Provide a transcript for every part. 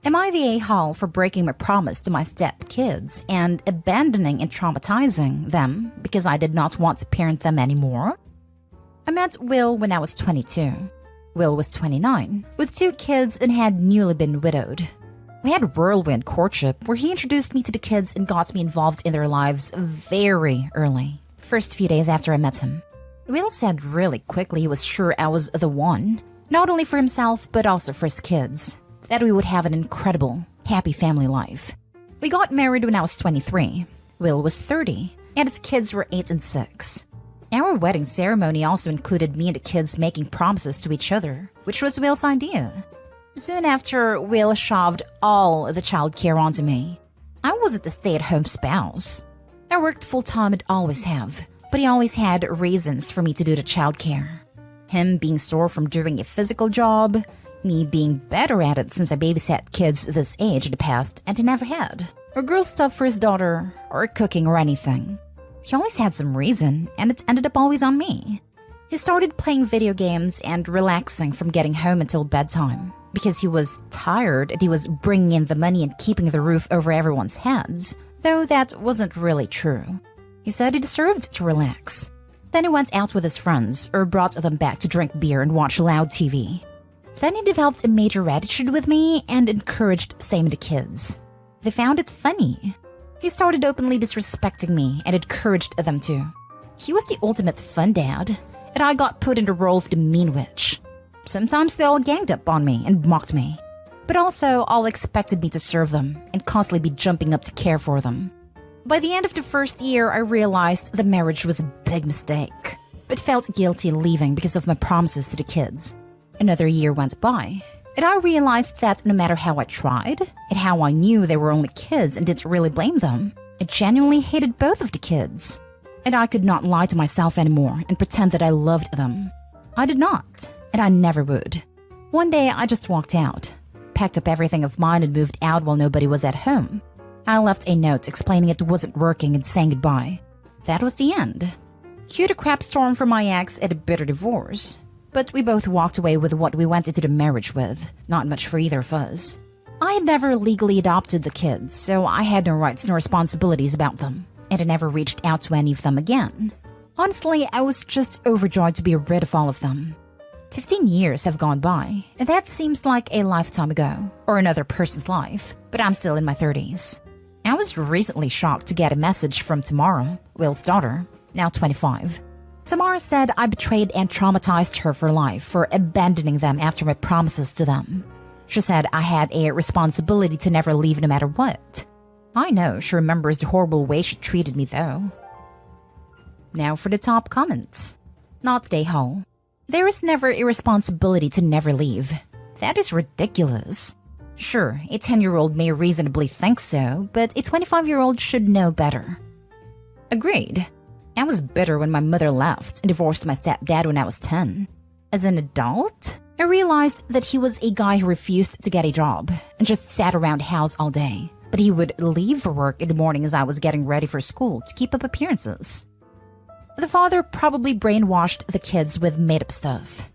Am I the a-hole for breaking my promise to my stepkids and abandoning and traumatizing them because I did not want to parent them anymore? I met Will when I was 22. Will was 29, with 2 kids and had newly been widowed. We had a whirlwind courtship where he introduced me to the kids and got me involved in their lives very early, first few days after I met him. Will said really quickly he was sure I was the one, not only for himself but also for his kids, that we would have an incredible, happy family life. We got married when I was 23. Will was 30, and his kids were 8 and 6. Our wedding ceremony also included me and the kids making promises to each other, which was Will's idea. Soon after, Will shoved all the childcare onto me. I wasn't the stay-at-home spouse. I worked full-time and always have, but he always had reasons for me to do the childcare. Him being sore from doing a physical job, me being better at it since I babysat kids this age in the past and he never had, or girl stuff for his daughter, or cooking or anything. He always had some reason, and it ended up always on me. He started playing video games and relaxing from getting home until bedtime, because he was tired and he was bringing in the money and keeping the roof over everyone's heads, though that wasn't really true. He said he deserved to relax. Then he went out with his friends, or brought them back to drink beer and watch loud TV. Then he developed a major attitude with me and encouraged same to kids. They found it funny. He started openly disrespecting me and encouraged them to. He was the ultimate fun dad, and I got put in the role of the mean witch. Sometimes they all ganged up on me and mocked me, but also all expected me to serve them and constantly be jumping up to care for them. By the end of the first year, I realized the marriage was a big mistake, but felt guilty leaving because of my promises to the kids. Another year went by, and I realized that no matter how I tried, and how I knew they were only kids and didn't really blame them, I genuinely hated both of the kids. And I could not lie to myself anymore and pretend that I loved them. I did not, and I never would. One day I just walked out, packed up everything of mine and moved out while nobody was at home. I left a note explaining it wasn't working and saying goodbye. That was the end. Cue the crap storm for my ex and a bitter divorce. But we both walked away with what we went into the marriage with, not much for either of us. I had never legally adopted the kids, so I had no rights nor responsibilities about them, and I never reached out to any of them again. Honestly, I was just overjoyed to be rid of all of them. 15 years have gone by, and that seems like a lifetime ago, or another person's life, but I'm still in my 30s. I was recently shocked to get a message from Tamara, Will's daughter, now 25. Tamara said I betrayed and traumatized her for life for abandoning them after my promises to them. She said I had a responsibility to never leave no matter what. I know she remembers the horrible way she treated me though. Now for the top comments. Not a-hole. There is never a responsibility to never leave. That is ridiculous. Sure, a 10-year-old may reasonably think so, but a 25-year-old should know better. Agreed. I was bitter when my mother left and divorced my stepdad when I was 10. As an adult, I realized that he was a guy who refused to get a job and just sat around the house all day. But he would leave for work in the morning as I was getting ready for school to keep up appearances. The father probably brainwashed the kids with made-up stuff.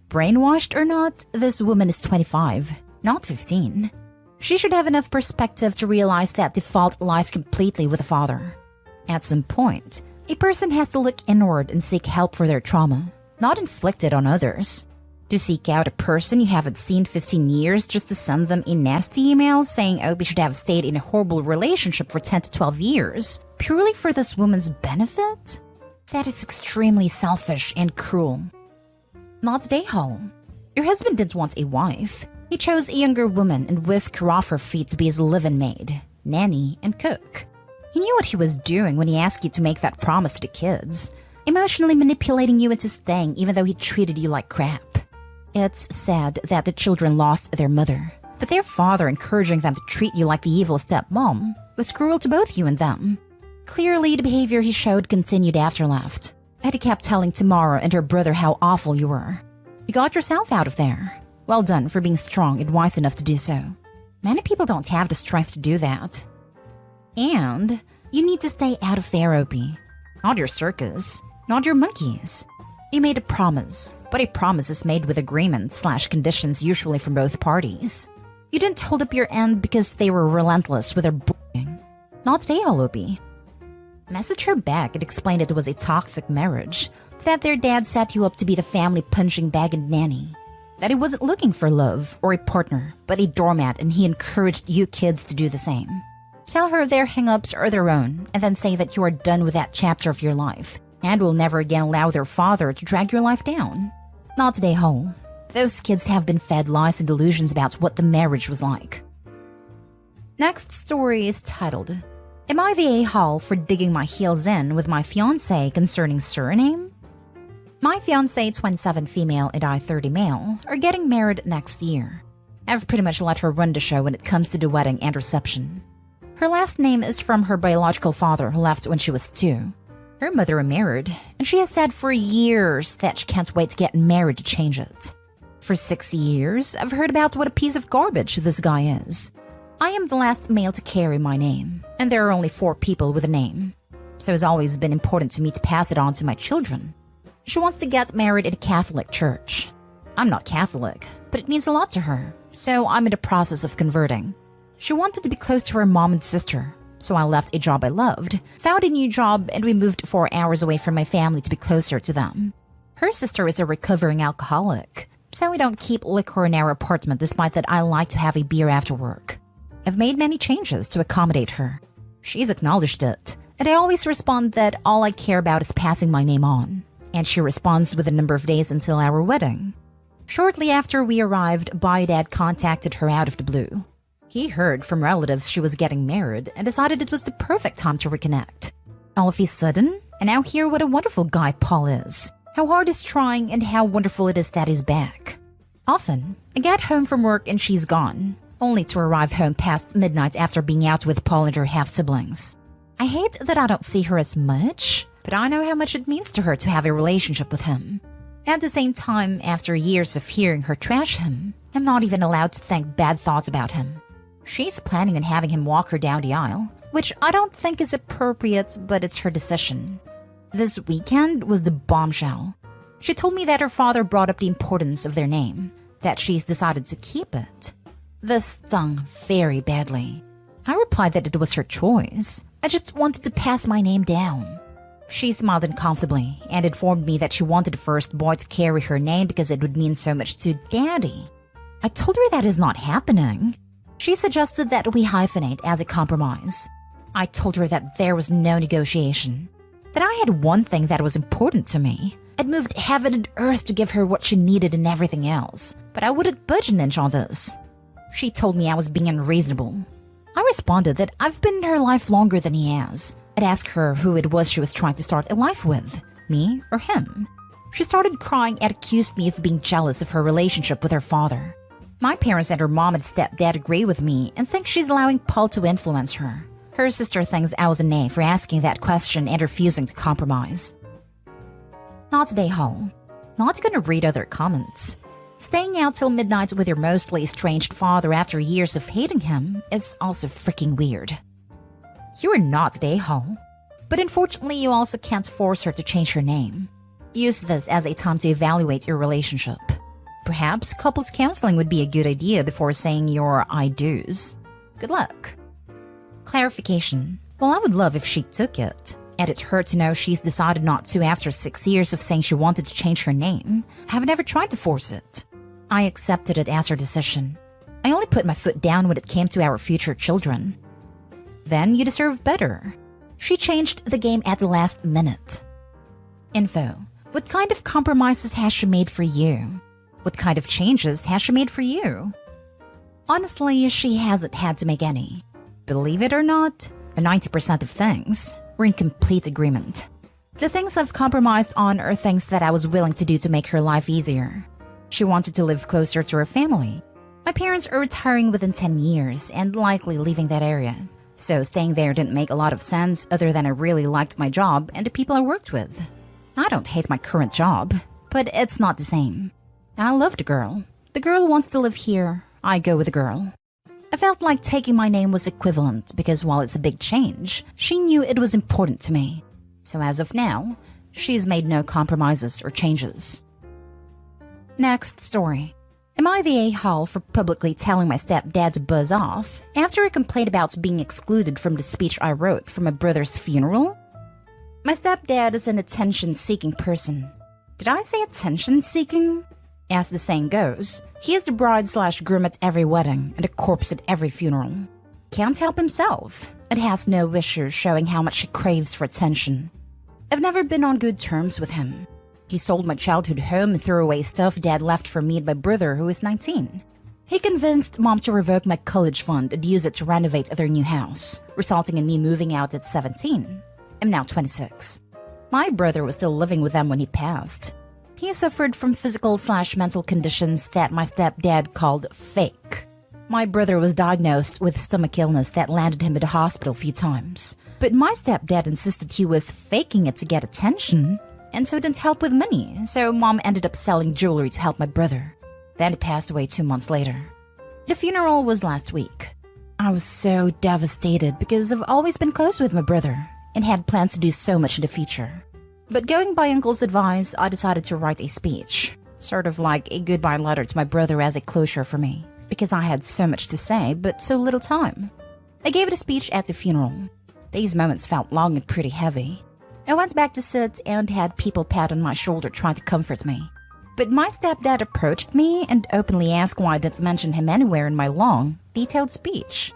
Brainwashed or not, this woman is 25, not 15. She should have enough perspective to realize that the fault lies completely with the father. At some point, a person has to look inward and seek help for their trauma, not inflict it on others. To seek out a person you haven't seen 15 years just to send them a nasty email saying Opie should have stayed in a horrible relationship for 10 to 12 years, purely for this woman's benefit? That is extremely selfish and cruel. Not a-hole. Your husband didn't want a wife. He chose a younger woman and whisked her off her feet to be his live-in maid, nanny, and cook. He knew what he was doing when he asked you to make that promise to the kids, emotionally manipulating you into staying even though he treated you like crap. It's sad that the children lost their mother, but their father encouraging them to treat you like the evil stepmom was cruel to both you and them. Clearly, the behavior he showed continued after he left, and he kept telling Tamara and her brother how awful you were. You got yourself out of there. Well done for being strong and wise enough to do so. Many people don't have the strength to do that. And you need to stay out of there, Opie. Not your circus, not your monkeys. You made a promise, but a promise is made with agreements/conditions usually from both parties. You didn't hold up your end because they were relentless with their bullying. Not they, Olubi. Messaged her back and explained it was a toxic marriage, that their dad set you up to be the family punching bag and nanny, that he wasn't looking for love or a partner, but a doormat, and he encouraged you kids to do the same. Tell her their hang-ups are their own, and then say that you are done with that chapter of your life, and will never again allow their father to drag your life down. Not today, Ho. Those kids have been fed lies and delusions about what the marriage was like. Next story is titled, Am I the a-hole for digging my heels in with my fiancé concerning surname? My fiancé, 27 female and I, 30 male, are getting married next year. I've pretty much let her run the show when it comes to the wedding and reception. Her last name is from her biological father who left when she was 2. Her mother remarried, and she has said for years that she can't wait to get married to change it. For 6 years, I've heard about what a piece of garbage this guy is. I am the last male to carry my name, and there are only 4 people with a name. So it's always been important to me to pass it on to my children. She wants to get married in a Catholic church. I'm not Catholic, but it means a lot to her, so I'm in the process of converting. She wanted to be close to her mom and sister, so I left a job I loved, found a new job, and we moved 4 hours away from my family to be closer to them. Her sister is a recovering alcoholic, so we don't keep liquor in our apartment despite that I like to have a beer after work. I've made many changes to accommodate her. She's acknowledged it, and I always respond that all I care about is passing my name on, and she responds with a number of days until our wedding. Shortly after we arrived, Biodad contacted her out of the blue. He heard from relatives she was getting married and decided it was the perfect time to reconnect. All of a sudden, I now hear what a wonderful guy Paul is, how hard he's trying, and how wonderful it is that he's back. Often, I get home from work and she's gone, only to arrive home past midnight after being out with Paul and her half-siblings. I hate that I don't see her as much, but I know how much it means to her to have a relationship with him. At the same time, after years of hearing her trash him, I'm not even allowed to think bad thoughts about him. She's planning on having him walk her down the aisle, which I don't think is appropriate, but it's her decision. This weekend was the bombshell. She told me that her father brought up the importance of their name, that she's decided to keep it. This stung very badly. I replied that it was her choice. I just wanted to pass my name down. She smiled uncomfortably and informed me that she wanted the first boy to carry her name because it would mean so much to Daddy. I told her that is not happening. She suggested that we hyphenate as a compromise. I told her that there was no negotiation, that I had one thing that was important to me. I'd moved heaven and earth to give her what she needed and everything else, but I wouldn't budge an inch on this. She told me I was being unreasonable. I responded that I've been in her life longer than he has. I'd ask her who it was she was trying to start a life with, me or him. She started crying and accused me of being jealous of her relationship with her father. My parents and her mom and stepdad agree with me and think she's allowing Paul to influence her. Her sister thinks I was an A for asking that question and refusing to compromise. Not today, Hall. Not gonna read other comments. Staying out till midnight with your mostly estranged father after years of hating him is also freaking weird. You are not a hole, but unfortunately you also can't force her to change her name. Use this as a time to evaluate your relationship. Perhaps couples counseling would be a good idea before saying your I do's. Good luck. Clarification. Well, I would love if she took it. And it hurt to know she's decided not to after 6 years of saying she wanted to change her name. I have never tried to force it. I accepted it as her decision. I only put my foot down when it came to our future children. Then you deserve better. She changed the game at the last minute. Info. What kind of compromises has she made for you? What kind of changes has she made for you? Honestly, she hasn't had to make any. Believe it or not, 90% of things, we're in complete agreement. The things I've compromised on are things that I was willing to do to make her life easier. She wanted to live closer to her family. My parents are retiring within 10 years and likely leaving that area. So staying there didn't make a lot of sense other than I really liked my job and the people I worked with. I don't hate my current job, but it's not the same. I love the girl. The girl wants to live here. I go with the girl. I felt like taking my name was equivalent because while it's a big change, she knew it was important to me. So as of now, she's made no compromises or changes. Next story. Am I the a-hole for publicly telling my stepdad to buzz off after he complained about being excluded from the speech I wrote for my brother's funeral? My stepdad is an attention-seeking person. Did I say attention-seeking? As the saying goes, he is the bride/groom at every wedding and a corpse at every funeral. Can't help himself and has no issue showing how much he craves for attention. I've never been on good terms with him. He sold my childhood home and threw away stuff Dad left for me and my brother, who is 19. He convinced Mom to revoke my college fund and use it to renovate their new house, resulting in me moving out at 17. I'm now 26. My brother was still living with them when he passed. He suffered from physical/mental conditions that my stepdad called fake. My brother was diagnosed with stomach illness that landed him in the hospital a few times. But my stepdad insisted he was faking it to get attention, and so didn't help with money, so Mom ended up selling jewelry to help my brother. Then he passed away 2 months later. The funeral was last week. I was so devastated because I've always been close with my brother and had plans to do so much in the future. But going by Uncle's advice, I decided to write a speech, sort of like a goodbye letter to my brother as a closure for me, because I had so much to say but so little time. I gave the speech at the funeral. These moments felt long and pretty heavy. I went back to sit and had people pat on my shoulder trying to comfort me. But my stepdad approached me and openly asked why I didn't mention him anywhere in my long, detailed speech.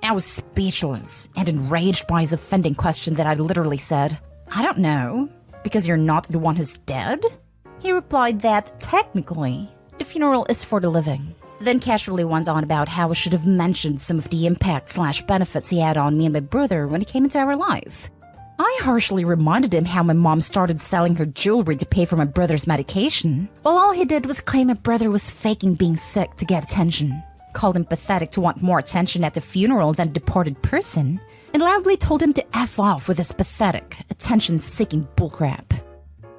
I was speechless and enraged by his offending question that I literally said, "I don't know, because you're not the one who's dead?" He replied that, technically, the funeral is for the living. Then casually went on about how I should have mentioned some of the impact/benefits he had on me and my brother when he came into our life. I harshly reminded him how my mom started selling her jewelry to pay for my brother's medication, while all he did was claim my brother was faking being sick to get attention, called him pathetic to want more attention at the funeral than a departed person, and loudly told him to F off with his pathetic, attention-seeking bullcrap.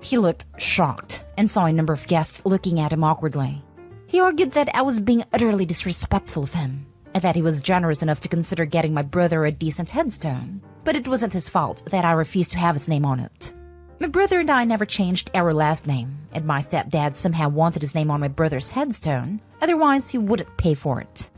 He looked shocked and saw a number of guests looking at him awkwardly. He argued that I was being utterly disrespectful of him, and that he was generous enough to consider getting my brother a decent headstone. But it wasn't his fault that I refused to have his name on it. My brother and I never changed our last name, and my stepdad somehow wanted his name on my brother's headstone, otherwise he wouldn't pay for it.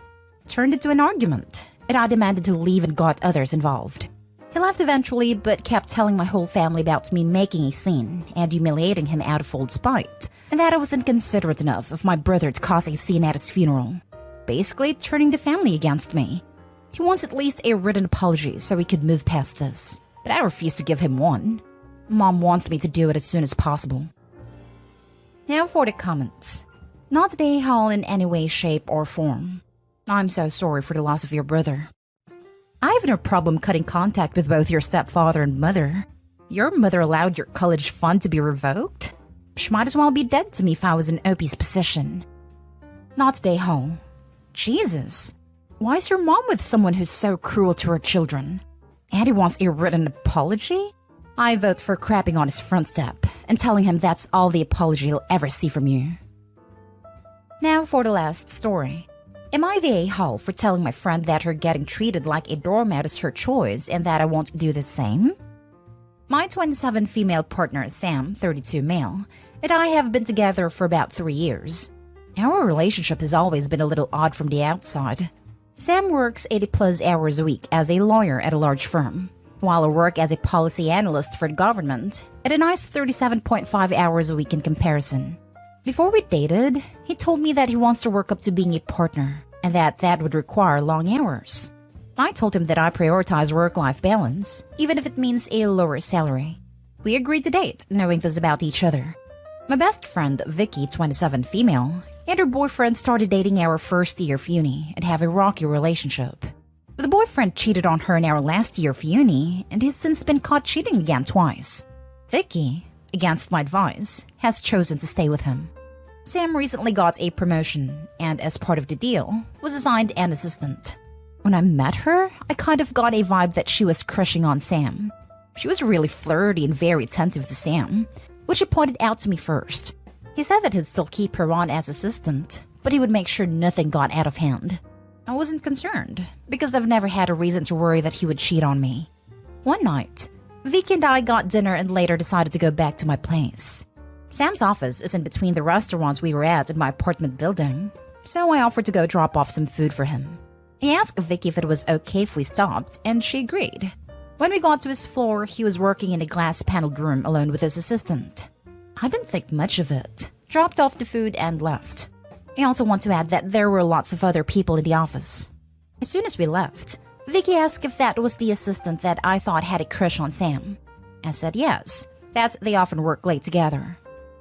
It turned into an argument, and I demanded to leave and got others involved. He left eventually, but kept telling my whole family about me making a scene and humiliating him out of old spite, and that I was inconsiderate enough of my brother to cause a scene at his funeral, basically turning the family against me. He wants at least a written apology so we could move past this, but I refuse to give him one. Mom wants me to do it as soon as possible. Now for the comments. Not the a-hole in any way, shape, or form. I'm so sorry for the loss of your brother. I have no problem cutting contact with both your stepfather and mother. Your mother allowed your college fund to be revoked? She might as well be dead to me if I was in Opie's position. Not the a-hole. Jesus. Why is your mom with someone who's so cruel to her children? And he wants a written apology? I vote for crapping on his front step and telling him that's all the apology he'll ever see from you. Now for the last story. Am I the a-hole for telling my friend that her getting treated like a doormat is her choice and that I won't do the same? My 27 female partner, Sam, 32 male, and I have been together for about 3 years. Our relationship has always been a little odd from the outside. Sam works 80+ hours a week as a lawyer at a large firm, while I work as a policy analyst for the government at a nice 37.5 hours a week in comparison. Before we dated, he told me that he wants to work up to being a partner and that would require long hours. I told him that I prioritize work-life balance, even if it means a lower salary. We agreed to date, knowing this about each other. My best friend, Vicky, 27 female, and her boyfriend started dating our first year of uni and have a rocky relationship. The boyfriend cheated on her in our last year of uni and has since been caught cheating again twice. Vicky, against my advice, has chosen to stay with him. Sam recently got a promotion and, as part of the deal, was assigned an assistant. When I met her, I kind of got a vibe that she was crushing on Sam. She was really flirty and very attentive to Sam, which he pointed out to me first. He said that he'd still keep her on as assistant, but he would make sure nothing got out of hand. I wasn't concerned, because I've never had a reason to worry that he would cheat on me. One night, Vicky and I got dinner and later decided to go back to my place. Sam's office is in between the restaurants we were at in my apartment building, So I offered to go drop off some food for him. I asked Vicky if it was okay if we stopped, and she agreed. When we got to his floor, he was working in a glass-paneled room alone with his assistant. I didn't think much of it, dropped off the food and left. I also want to add that there were lots of other people in the office. As soon as we left, Vicky asked if that was the assistant that I thought had a crush on Sam. I said yes, that they often work late together.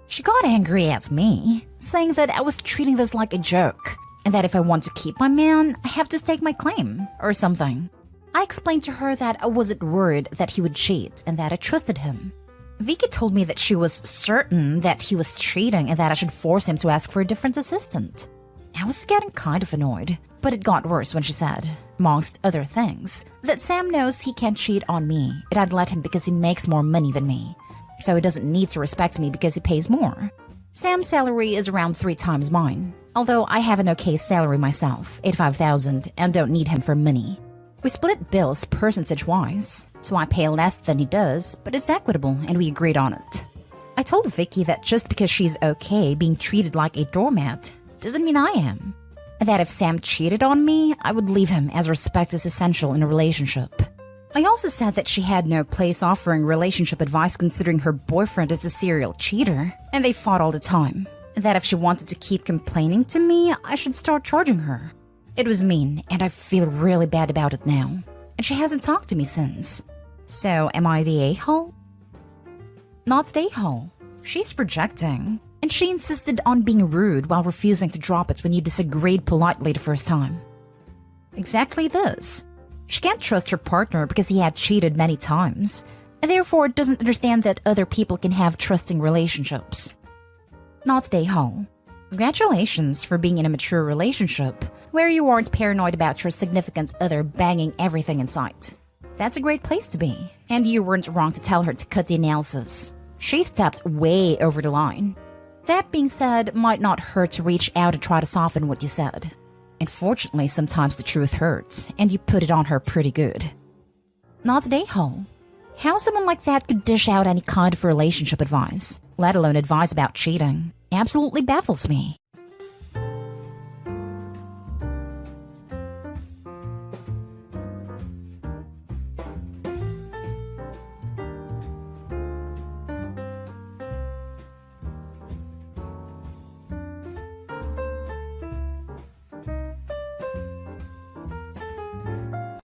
She got angry at me, saying that I was treating this like a joke, and that if I want to keep my man, I have to stake my claim, or something. I explained to her that I wasn't worried that he would cheat and that I trusted him. Vicky told me that she was certain that he was cheating and that I should force him to ask for a different assistant. I was getting kind of annoyed, but it got worse when she said, amongst other things, that Sam knows he can't cheat on me and I'd let him because he makes more money than me. So he doesn't need to respect me because he pays more. Sam's salary is around 3 times mine, although I have an okay salary myself, $85,000, and don't need him for money. We split bills percentage-wise, so I pay less than he does, but it's equitable and we agreed on it. I told Vicky that just because she's okay being treated like a doormat doesn't mean I am. And that if Sam cheated on me, I would leave him as respect is essential in a relationship. I also said that she had no place offering relationship advice considering her boyfriend is a serial cheater, and they fought all the time. And that if she wanted to keep complaining to me, I should start charging her. It was mean, and I feel really bad about it now. And she hasn't talked to me since. So, am I the a-hole? Not the a-hole. She's projecting. And she insisted on being rude while refusing to drop it when you disagreed politely the first time. Exactly this. She can't trust her partner because he had cheated many times, and therefore doesn't understand that other people can have trusting relationships. Not the a-hole. Congratulations for being in a mature relationship where you aren't paranoid about your significant other banging everything in sight. That's a great place to be, and you weren't wrong to tell her to cut the analysis. She stepped way over the line. That being said, it might not hurt to reach out and try to soften what you said. Unfortunately, sometimes the truth hurts, and you put it on her pretty good. Not the a-hole. How someone like that could dish out any kind of relationship advice, let alone advice about cheating, absolutely baffles me.